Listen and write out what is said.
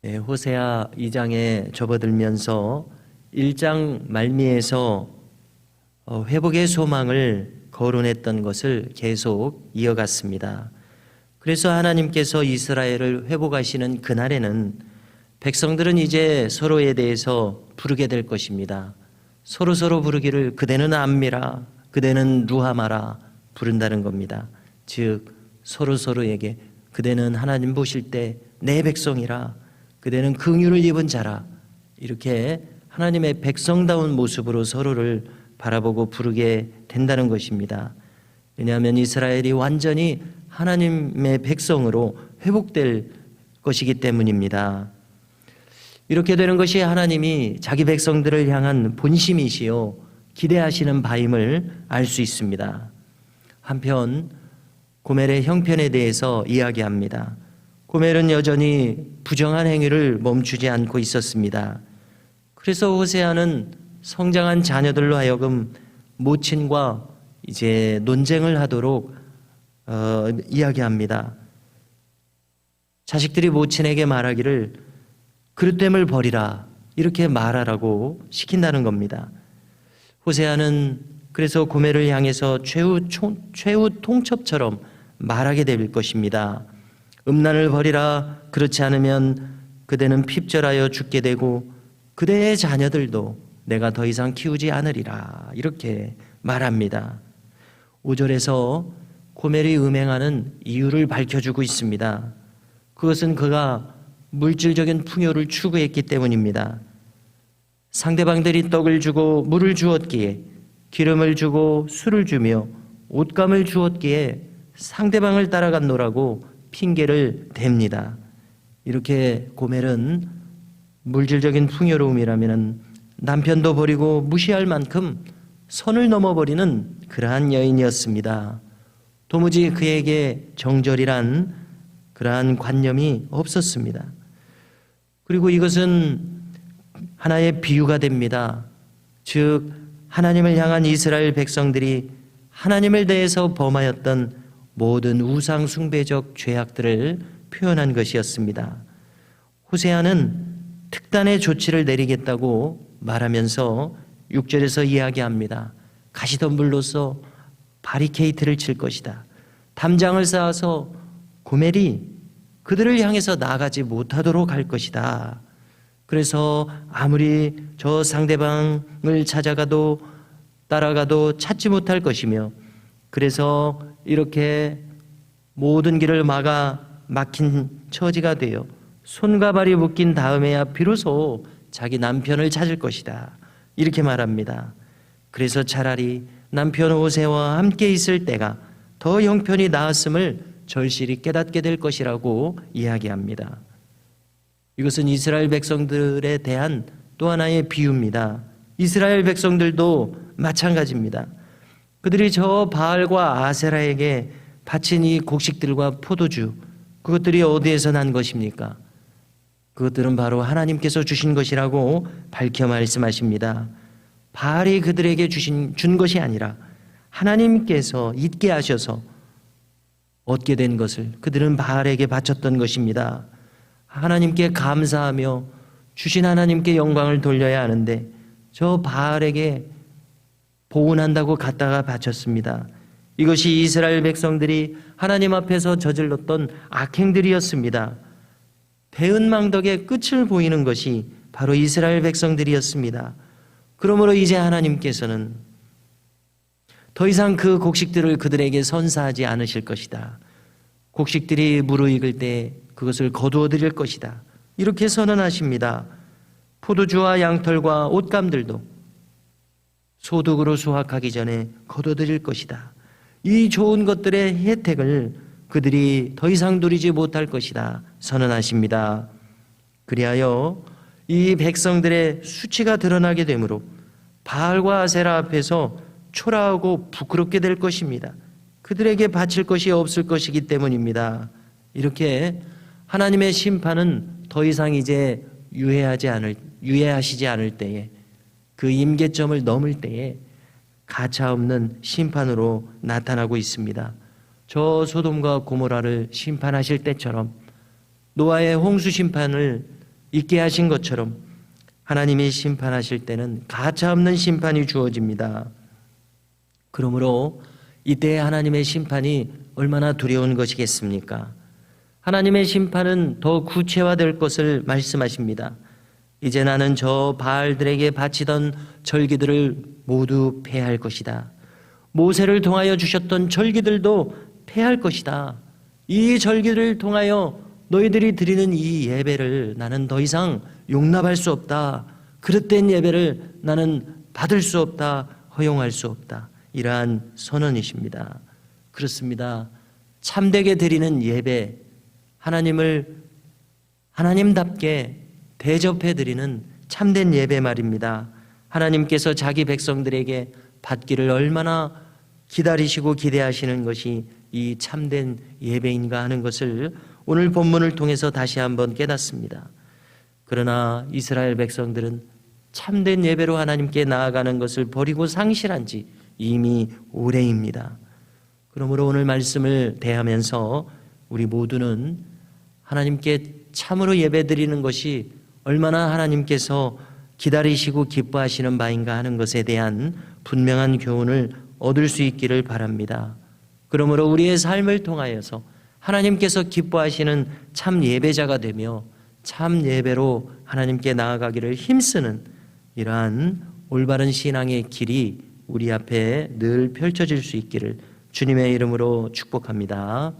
호세아 2장에 접어들면서 1장 말미에서 회복의 소망을 거론했던 것을 계속 이어갔습니다. 그래서 하나님께서 이스라엘을 회복하시는 그날에는 백성들은 이제 서로에 대해서 부르게 될 것입니다. 서로 부르기를 그대는 암미라, 그대는 루하마라 부른다는 겁니다. 즉 서로에게 그대는 하나님 보실 때 내 백성이라, 그대는 긍휼을 입은 자라, 이렇게 하나님의 백성다운 모습으로 서로를 바라보고 부르게 된다는 것입니다. 왜냐하면 이스라엘이 완전히 하나님의 백성으로 회복될 것이기 때문입니다. 이렇게 되는 것이 하나님이 자기 백성들을 향한 본심이시요 기대하시는 바임을 알 수 있습니다. 한편 고멜의 형편에 대해서 이야기합니다. 고멜은 여전히 부정한 행위를 멈추지 않고 있었습니다. 그래서 호세아는 성장한 자녀들로 하여금 모친과 이제 논쟁을 하도록 이야기합니다. 자식들이 모친에게 말하기를 그릇됨을 버리라, 이렇게 말하라고 시킨다는 겁니다. 호세아는 그래서 고멜을 향해서 최후 통첩처럼 말하게 될 것입니다. 음란을 버리라, 그렇지 않으면 그대는 핍절하여 죽게 되고 그대의 자녀들도 내가 더 이상 키우지 않으리라, 이렇게 말합니다. 5절에서 고멜이 음행하는 이유를 밝혀주고 있습니다. 그것은 그가 물질적인 풍요를 추구했기 때문입니다. 상대방들이 떡을 주고 물을 주었기에, 기름을 주고 술을 주며 옷감을 주었기에 상대방을 따라갔노라고 핑계를 댑니다. 이렇게 고멜은 물질적인 풍요로움이라면 남편도 버리고 무시할 만큼 선을 넘어버리는 그러한 여인이었습니다. 도무지 그에게 정절이란 그러한 관념이 없었습니다. 그리고 이것은 하나의 비유가 됩니다. 즉 하나님을 향한 이스라엘 백성들이 하나님을 대해서 범하였던 모든 우상 숭배적 죄악들을 표현한 것이었습니다. 호세아는 특단의 조치를 내리겠다고 말하면서 6절에서 이야기합니다. 가시덤불로서 바리케이트를 칠 것이다. 담장을 쌓아서 고멜이 그들을 향해서 나가지 못하도록 할 것이다. 그래서 아무리 저 상대방을 찾아가도 따라가도 찾지 못할 것이며, 그래서 이렇게 모든 길을 막힌 처지가 되어 손과 발이 묶인 다음에야 비로소 자기 남편을 찾을 것이다, 이렇게 말합니다. 그래서 차라리 남편 호세와 함께 있을 때가 더 형편이 나았음을 절실히 깨닫게 될 것이라고 이야기합니다. 이것은 이스라엘 백성들에 대한 또 하나의 비유입니다. 이스라엘 백성들도 마찬가지입니다. 그들이 저 바알과 아세라에게 바친 이 곡식들과 포도주, 그것들이 어디에서 난 것입니까? 그것들은 바로 하나님께서 주신 것이라고 밝혀 말씀하십니다. 바알이 그들에게 준 것이 아니라 하나님께서 잊게 하셔서 얻게 된 것을 그들은 바알에게 바쳤던 것입니다. 하나님께 감사하며 주신 하나님께 영광을 돌려야 하는데 저 바알에게 보은한다고 갖다가 바쳤습니다. 이것이 이스라엘 백성들이 하나님 앞에서 저질렀던 악행들이었습니다. 배은망덕의 끝을 보이는 것이 바로 이스라엘 백성들이었습니다. 그러므로 이제 하나님께서는 더 이상 그 곡식들을 그들에게 선사하지 않으실 것이다. 곡식들이 무르익을 때 그것을 거두어 드릴 것이다, 이렇게 선언하십니다. 포도주와 양털과 옷감들도 소득으로 수확하기 전에 거둬들일 것이다. 이 좋은 것들의 혜택을 그들이 더 이상 누리지 못할 것이다 선언하십니다. 그리하여 이 백성들의 수치가 드러나게 되므로 바알과 아세라 앞에서 초라하고 부끄럽게 될 것입니다. 그들에게 바칠 것이 없을 것이기 때문입니다. 이렇게 하나님의 심판은 더 이상 이제 유예하시지 않을 때에, 그 임계점을 넘을 때에 가차없는 심판으로 나타나고 있습니다. 저 소돔과 고모라를 심판하실 때처럼 노아의 홍수 심판을 있게 하신 것처럼 하나님이 심판하실 때는 가차없는 심판이 주어집니다. 그러므로 이때 하나님의 심판이 얼마나 두려운 것이겠습니까? 하나님의 심판은 더 구체화될 것을 말씀하십니다. 이제 나는 저 바알들에게 바치던 절기들을 모두 폐할 것이다. 모세를 통하여 주셨던 절기들도 폐할 것이다. 이 절기를 통하여 너희들이 드리는 이 예배를 나는 더 이상 용납할 수 없다. 그릇된 예배를 나는 받을 수 없다. 허용할 수 없다. 이러한 선언이십니다. 그렇습니다. 참되게 드리는 예배, 하나님을 하나님답게 대접해 드리는 참된 예배 말입니다. 하나님께서 자기 백성들에게 받기를 얼마나 기다리시고 기대하시는 것이 이 참된 예배인가 하는 것을 오늘 본문을 통해서 다시 한번 깨닫습니다. 그러나 이스라엘 백성들은 참된 예배로 하나님께 나아가는 것을 버리고 상실한 지 이미 오래입니다. 그러므로 오늘 말씀을 대하면서 우리 모두는 하나님께 참으로 예배드리는 것이 얼마나 하나님께서 기다리시고 기뻐하시는 바인가 하는 것에 대한 분명한 교훈을 얻을 수 있기를 바랍니다. 그러므로 우리의 삶을 통하여서 하나님께서 기뻐하시는 참 예배자가 되며 참 예배로 하나님께 나아가기를 힘쓰는 이러한 올바른 신앙의 길이 우리 앞에 늘 펼쳐질 수 있기를 주님의 이름으로 축복합니다.